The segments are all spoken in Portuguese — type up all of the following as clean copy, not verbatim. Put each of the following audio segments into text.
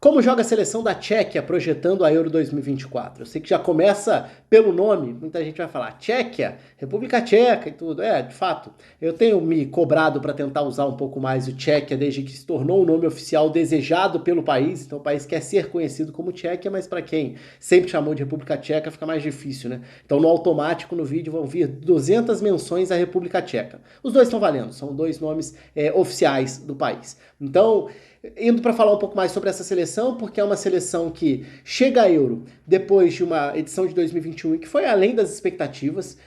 Como joga a seleção da Tchequia projetando a Euro 2024? Eu sei que já começa pelo nome, muita gente vai falar Tchequia, República Tcheca e tudo. De fato, eu tenho me cobrado para tentar usar um pouco mais o Tchequia desde que se tornou o nome oficial desejado pelo país. Então o país quer ser conhecido como Tchequia, mas para quem sempre chamou de República Tcheca fica mais difícil, né? Então no automático no vídeo vão vir 200 menções à República Tcheca. Os dois estão valendo, são dois nomes oficiais do país. Então, indo para falar um pouco mais sobre essa seleção, porque é uma seleção que chega à Euro depois de uma edição de 2021 que foi além das expectativas.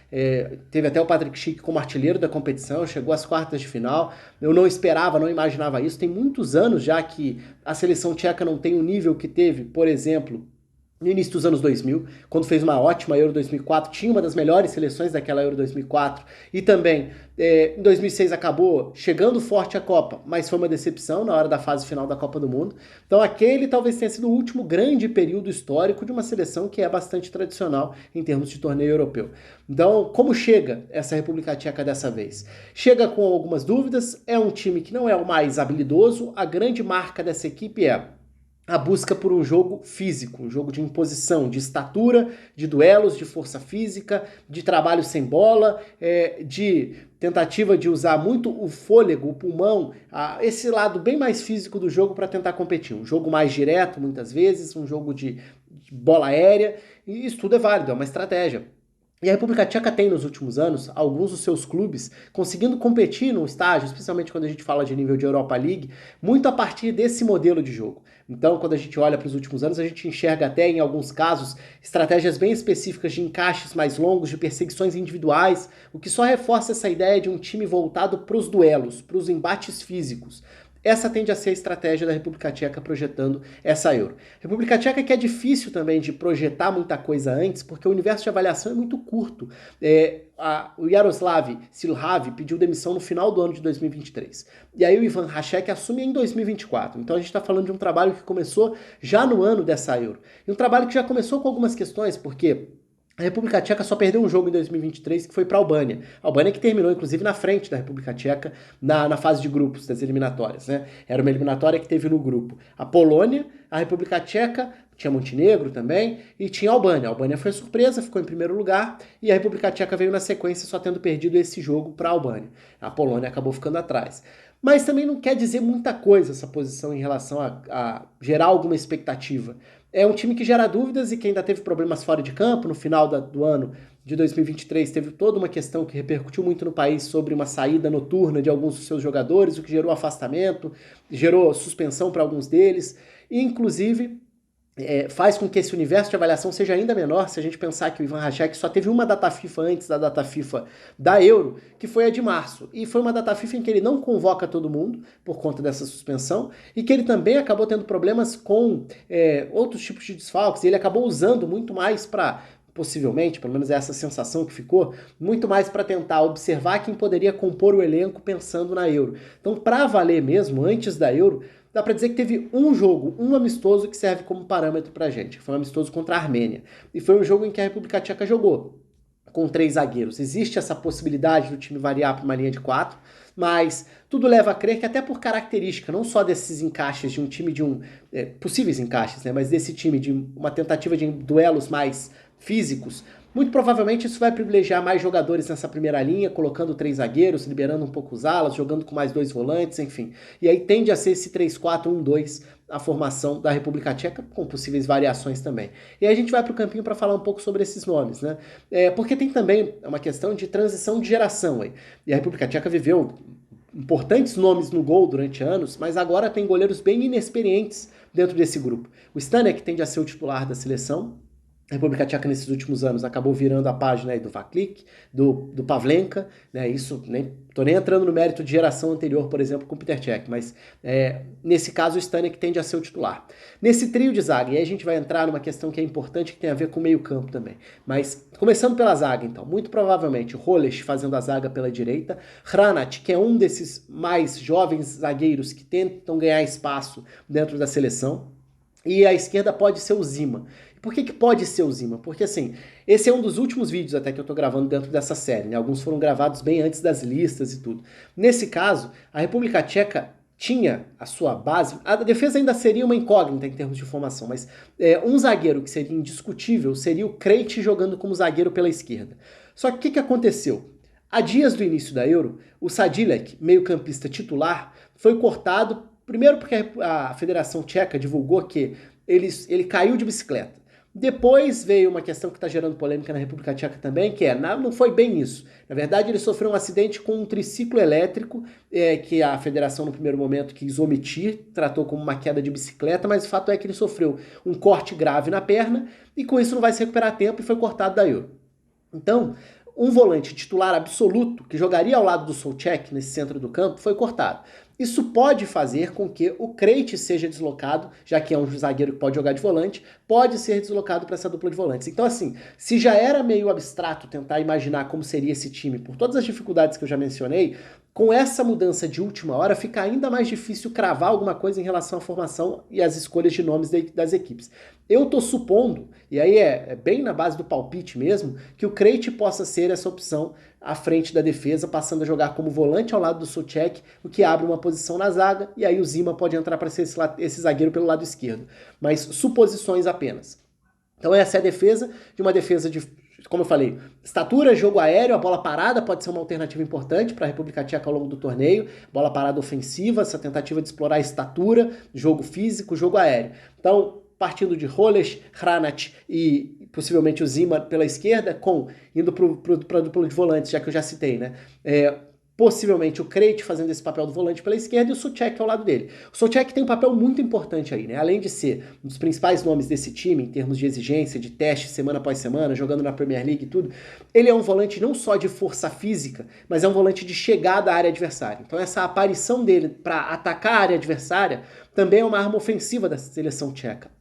Teve até o Patrick Schick como artilheiro da competição, chegou às quartas de final. Eu não esperava, não imaginava isso. Tem muitos anos já que a seleção tcheca não tem o nível que teve, por exemplo, no início dos anos 2000, quando fez uma ótima Euro 2004, tinha uma das melhores seleções daquela Euro 2004, e também em 2006 acabou chegando forte à Copa, mas foi uma decepção na hora da fase final da Copa do Mundo. Então aquele talvez tenha sido o último grande período histórico de uma seleção que é bastante tradicional em termos de torneio europeu. Então, como chega essa República Tcheca dessa vez? Chega com algumas dúvidas, é um time que não é o mais habilidoso, a grande marca dessa equipe é a busca por um jogo físico, um jogo de imposição, de estatura, de duelos, de força física, de trabalho sem bola, de tentativa de usar muito o fôlego, o pulmão, esse lado bem mais físico do jogo para tentar competir. Um jogo mais direto, muitas vezes, um jogo de bola aérea, e isso tudo é válido, é uma estratégia. E a República Tcheca tem, nos últimos anos, alguns dos seus clubes conseguindo competir no estágio, especialmente quando a gente fala de nível de Europa League, muito a partir desse modelo de jogo. Então, quando a gente olha para os últimos anos, a gente enxerga até, em alguns casos, estratégias bem específicas de encaixes mais longos, de perseguições individuais, o que só reforça essa ideia de um time voltado para os duelos, para os embates físicos. Essa tende a ser a estratégia da República Tcheca projetando essa Euro. República Tcheca que é difícil também de projetar muita coisa antes, porque o universo de avaliação é muito curto. O Jaroslav Silhavi pediu demissão no final do ano de 2023. E aí o Ivan Hacek assume em 2024. Então a gente está falando de um trabalho que começou já no ano dessa Euro. E um trabalho que já começou com algumas questões, porque a República Tcheca só perdeu um jogo em 2023, que foi para a Albânia. A Albânia que terminou, inclusive, na frente da República Tcheca na fase de grupos das eliminatórias, né? Era uma eliminatória que teve no grupo a Polônia, a República Tcheca, tinha Montenegro também, e tinha a Albânia. A Albânia foi surpresa, ficou em primeiro lugar, e a República Tcheca veio na sequência só tendo perdido esse jogo para a Albânia. A Polônia acabou ficando atrás. Mas também não quer dizer muita coisa essa posição em relação a gerar alguma expectativa. É um time que gera dúvidas e que ainda teve problemas fora de campo. No final do ano de 2023 teve toda uma questão que repercutiu muito no país sobre uma saída noturna de alguns dos seus jogadores, o que gerou afastamento, gerou suspensão para alguns deles, e inclusive faz com que esse universo de avaliação seja ainda menor se a gente pensar que o Ivan Hacek só teve uma data FIFA antes da data FIFA da Euro, que foi a de março. E foi uma data FIFA em que ele não convoca todo mundo por conta dessa suspensão e que ele também acabou tendo problemas com outros tipos de desfalques. E ele acabou usando muito mais para, possivelmente, pelo menos é essa sensação que ficou, muito mais para tentar observar quem poderia compor o elenco pensando na Euro. Então, para valer mesmo, antes da Euro, dá para dizer que teve um jogo, um amistoso que serve como parâmetro pra gente, que foi um amistoso contra a Armênia. E foi um jogo em que a República Tcheca jogou com 3 zagueiros. Existe essa possibilidade do time variar para uma linha de 4, mas tudo leva a crer que até por característica, não só desses encaixes de um time possíveis encaixes, né, mas desse time de uma tentativa de duelos mais físicos, muito provavelmente isso vai privilegiar mais jogadores nessa primeira linha, colocando 3 zagueiros, liberando um pouco os alas, jogando com mais 2 volantes, enfim. E aí tende a ser esse 3-4-1-2 a formação da República Tcheca, com possíveis variações também. E aí a gente vai para o campinho para falar um pouco sobre esses nomes, né? Porque tem também uma questão de transição de geração aí. E a República Tcheca viveu importantes nomes no gol durante anos, mas agora tem goleiros bem inexperientes dentro desse grupo. O Stanek tende a ser o titular da seleção. A República Tcheca nesses últimos anos acabou virando a página aí do Vaclik, do Pavlenka, né? Isso nem tô nem entrando no mérito de geração anterior, por exemplo, com o Peter Cech, mas nesse caso o Stanek tende a ser o titular. Nesse trio de zaga, e aí a gente vai entrar numa questão que é importante, que tem a ver com o meio-campo também. Mas começando pela zaga, então, muito provavelmente Holesch fazendo a zaga pela direita, Hranat, que é um desses mais jovens zagueiros que tentam ganhar espaço dentro da seleção, e a esquerda pode ser o Zima. Por que pode ser o Zima? Porque assim, esse é um dos últimos vídeos até que eu tô gravando dentro dessa série, né? Alguns foram gravados bem antes das listas e tudo. Nesse caso, a República Tcheca tinha a sua base, a defesa ainda seria uma incógnita em termos de formação, mas um zagueiro que seria indiscutível seria o Krejci jogando como zagueiro pela esquerda. Só que o que aconteceu? Há dias do início da Euro, o Sadilek, meio-campista titular, foi cortado, primeiro porque a Federação Tcheca divulgou que ele caiu de bicicleta. Depois veio uma questão que está gerando polêmica na República Tcheca também, que não foi bem isso. Na verdade, ele sofreu um acidente com um triciclo elétrico, que a federação no primeiro momento quis omitir, tratou como uma queda de bicicleta, mas o fato é que ele sofreu um corte grave na perna e com isso não vai se recuperar a tempo e foi cortado da Euro. Então, um volante titular absoluto, que jogaria ao lado do Souček nesse centro do campo, foi cortado. Isso pode fazer com que o Krejci seja deslocado, já que é um zagueiro que pode jogar de volante, pode ser deslocado para essa dupla de volantes. Então, assim, se já era meio abstrato tentar imaginar como seria esse time, por todas as dificuldades que eu já mencionei, com essa mudança de última hora fica ainda mais difícil cravar alguma coisa em relação à formação e às escolhas de nomes das equipes. Eu tô supondo, e aí é bem na base do palpite mesmo, que o Krejci possa ser essa opção à frente da defesa, passando a jogar como volante ao lado do Souček, o que abre uma posição na zaga, e aí o Zima pode entrar para ser esse zagueiro pelo lado esquerdo. Mas suposições apenas. Então essa é a defesa de, como eu falei, estatura, jogo aéreo, a bola parada pode ser uma alternativa importante para a República Tcheca ao longo do torneio, bola parada ofensiva, essa tentativa de explorar a estatura, jogo físico, jogo aéreo. Então, partindo de Holeš, Hranac e possivelmente o Zima pela esquerda, indo para a dupla de volantes, já que eu já citei, né? Possivelmente o Krejci fazendo esse papel do volante pela esquerda e o Souček ao lado dele. O Souček tem um papel muito importante aí, né? Além de ser um dos principais nomes desse time, em termos de exigência, de teste semana após semana, jogando na Premier League e tudo, ele é um volante não só de força física, mas é um volante de chegada à área adversária. Então essa aparição dele para atacar a área adversária também é uma arma ofensiva da seleção tcheca.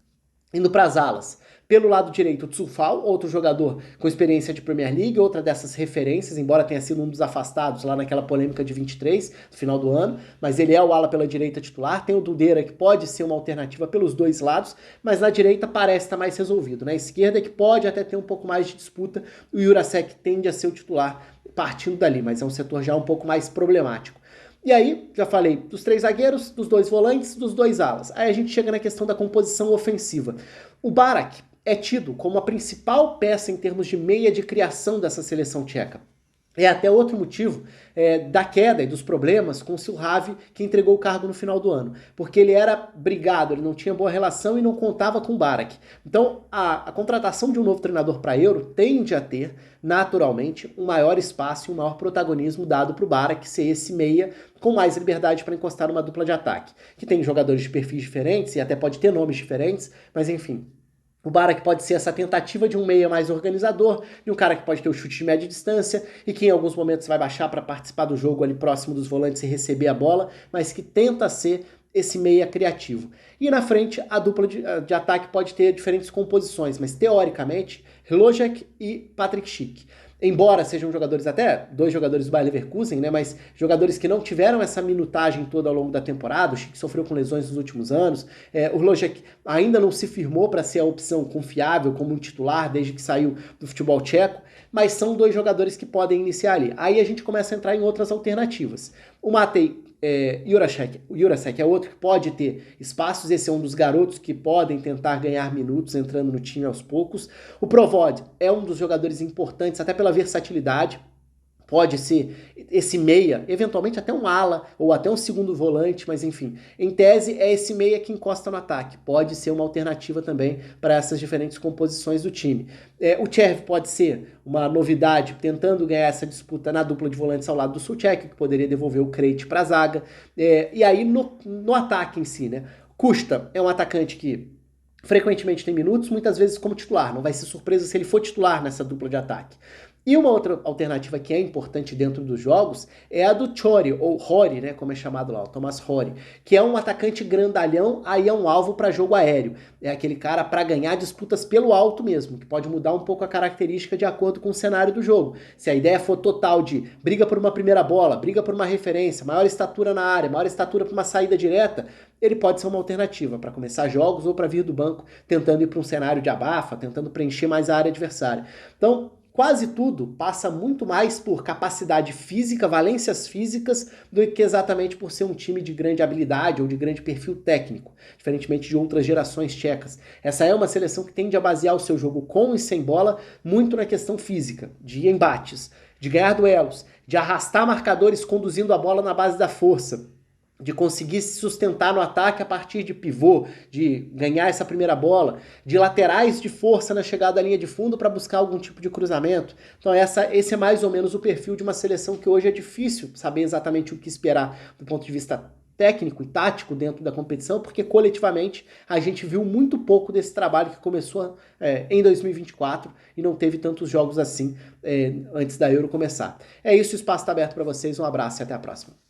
Indo para as alas. Pelo lado direito, o Coufal, outro jogador com experiência de Premier League, outra dessas referências, embora tenha sido um dos afastados lá naquela polêmica de 23, no final do ano, mas ele é o ala pela direita titular. Tem o Dudera, que pode ser uma alternativa pelos dois lados, mas na direita parece estar mais resolvido. Na esquerda, que pode até ter um pouco mais de disputa, o Jurasek tende a ser o titular partindo dali, mas é um setor já um pouco mais problemático. E aí, já falei dos três zagueiros, dos dois volantes, dos dois alas. Aí a gente chega na questão da composição ofensiva. O Barak é tido como a principal peça em termos de meia de criação dessa seleção tcheca. É até outro motivo da queda e dos problemas com o Silhavi, que entregou o cargo no final do ano. Porque ele era brigado, ele não tinha boa relação e não contava com o Barak. Então, a contratação de um novo treinador para a Euro tende a ter, naturalmente, um maior espaço e um maior protagonismo dado para o Barak ser esse meia com mais liberdade para encostar numa dupla de ataque. Que tem jogadores de perfis diferentes e até pode ter nomes diferentes, mas enfim... O Barak pode ser essa tentativa de um meia mais organizador, de um cara que pode ter o chute de média distância e que em alguns momentos vai baixar para participar do jogo ali próximo dos volantes e receber a bola, mas que tenta ser esse meia criativo. E na frente, a dupla de ataque pode ter diferentes composições, mas teoricamente, Hložek e Patrick Schick. Embora sejam jogadores, até dois jogadores do Bayer Leverkusen, né, mas jogadores que não tiveram essa minutagem toda ao longo da temporada, o Schick sofreu com lesões nos últimos anos, o Hložek ainda não se firmou para ser a opção confiável como um titular desde que saiu do futebol tcheco, mas são dois jogadores que podem iniciar ali. Aí a gente começa a entrar em outras alternativas. O Matej Jurasek é outro que pode ter espaços, esse é um dos garotos que podem tentar ganhar minutos entrando no time aos poucos. O Provod é um dos jogadores importantes, até pela versatilidade, pode ser esse meia, eventualmente até um ala ou até um segundo volante, mas enfim, em tese é esse meia que encosta no ataque, pode ser uma alternativa também para essas diferentes composições do time. O Cherv pode ser uma novidade, tentando ganhar essa disputa na dupla de volantes ao lado do Souček, que poderia devolver o Krejci para a zaga, e aí no ataque em si, né? Kusta é um atacante que frequentemente tem minutos, muitas vezes como titular, não vai ser surpresa se ele for titular nessa dupla de ataque. E uma outra alternativa que é importante dentro dos jogos é a do Chori, ou Rory, né, como é chamado lá, o Thomas Rory, que é um atacante grandalhão, aí é um alvo para jogo aéreo. É aquele cara para ganhar disputas pelo alto mesmo, que pode mudar um pouco a característica de acordo com o cenário do jogo. Se a ideia for total de briga por uma primeira bola, briga por uma referência, maior estatura na área, maior estatura para uma saída direta, ele pode ser uma alternativa para começar jogos ou para vir do banco tentando ir para um cenário de abafa, tentando preencher mais a área adversária. Então, quase tudo passa muito mais por capacidade física, valências físicas, do que exatamente por ser um time de grande habilidade ou de grande perfil técnico, diferentemente de outras gerações tchecas. Essa é uma seleção que tende a basear o seu jogo com e sem bola muito na questão física, de embates, de ganhar duelos, de arrastar marcadores conduzindo a bola na base da força, de conseguir se sustentar no ataque a partir de pivô, de ganhar essa primeira bola, de laterais de força na chegada à linha de fundo para buscar algum tipo de cruzamento. Então esse é mais ou menos o perfil de uma seleção que hoje é difícil saber exatamente o que esperar do ponto de vista técnico e tático dentro da competição, porque coletivamente a gente viu muito pouco desse trabalho que começou em 2024 e não teve tantos jogos assim antes da Euro começar. É isso, o espaço está aberto para vocês, um abraço e até a próxima.